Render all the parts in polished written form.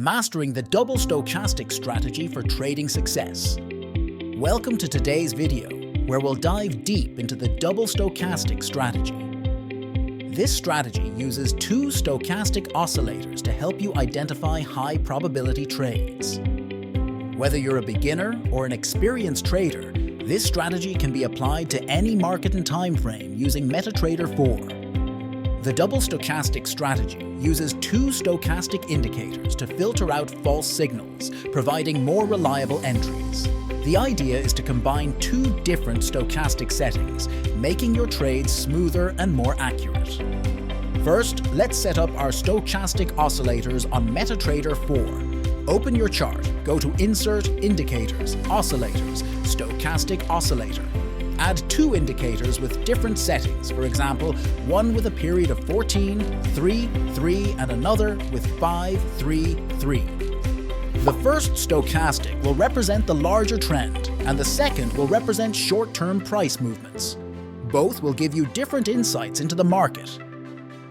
Mastering the Double Stochastic Strategy for Trading Success. Welcome to today's video, where we'll dive deep into the Double Stochastic Strategy. This strategy uses two stochastic oscillators to help you identify high-probability trades. Whether you're a beginner or an experienced trader, this strategy can be applied to any market and time frame using MetaTrader 4. The Double Stochastic Strategy uses two stochastic indicators to filter out false signals, providing more reliable entries. The idea is to combine two different stochastic settings, making your trades smoother and more accurate. First, let's set up our Stochastic Oscillators on MetaTrader 4. Open your chart, go to Insert, Indicators, Oscillators, Stochastic Oscillator. Add two indicators with different settings, for example, one with a period of 14, 3, 3, and another with 5, 3, 3. The first stochastic will represent the larger trend, and the second will represent short-term price movements. Both will give you different insights into the market.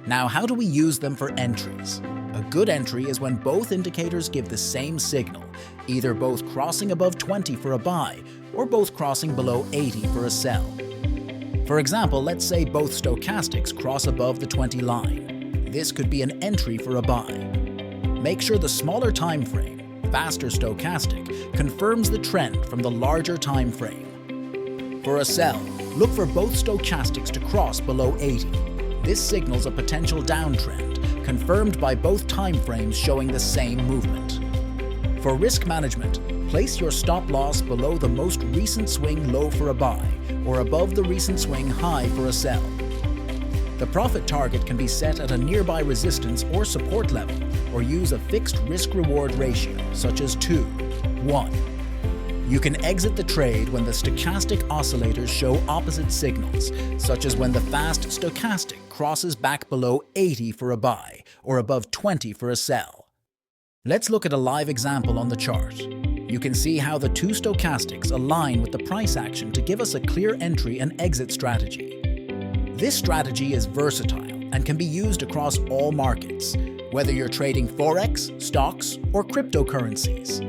Now, how do we use them for entries? A good entry is when both indicators give the same signal, either both crossing above 20 for a buy or both crossing below 80 for a sell. For example, let's say both stochastics cross above the 20 line. This could be an entry for a buy. Make sure the smaller time frame, faster stochastic, confirms the trend from the larger time frame. For a sell, look for both stochastics to cross below 80. This signals a potential downtrend, confirmed by both time frames showing the same movement. For risk management, place your stop loss below the most recent swing low for a buy or above the recent swing high for a sell. The profit target can be set at a nearby resistance or support level, or use a fixed risk-reward ratio such as 2:1. You can exit the trade when the stochastic oscillators show opposite signals, such as when the fast stochastic crosses back below 80 for a buy or above 20 for a sell. Let's look at a live example on the chart. You can see how the two stochastics align with the price action to give us a clear entry and exit strategy. This strategy is versatile and can be used across all markets, whether you're trading forex, stocks, or cryptocurrencies.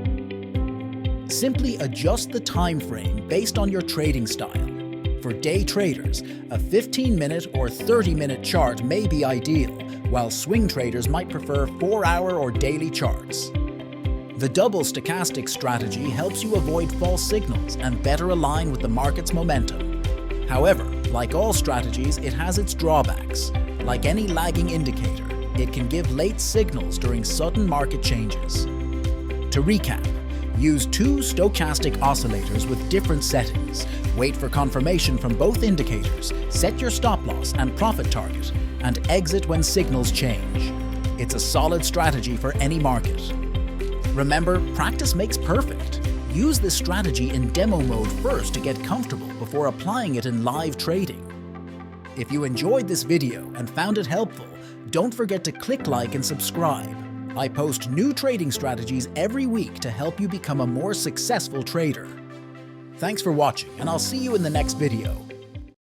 Simply adjust the time frame based on your trading style. For day traders, a 15-minute or 30-minute chart may be ideal, while swing traders might prefer 4-hour or daily charts. The Double Stochastic Strategy helps you avoid false signals and better align with the market's momentum. However, like all strategies, it has its drawbacks. Like any lagging indicator, it can give late signals during sudden market changes. To recap, use two stochastic oscillators with different settings. Wait for confirmation from both indicators, set your stop loss and profit target, and exit when signals change. It's a solid strategy for any market. Remember, practice makes perfect. Use this strategy in demo mode first to get comfortable before applying it in live trading. If you enjoyed this video and found it helpful, don't forget to click like and subscribe. I post new trading strategies every week to help you become a more successful trader. Thanks for watching, and I'll see you in the next video.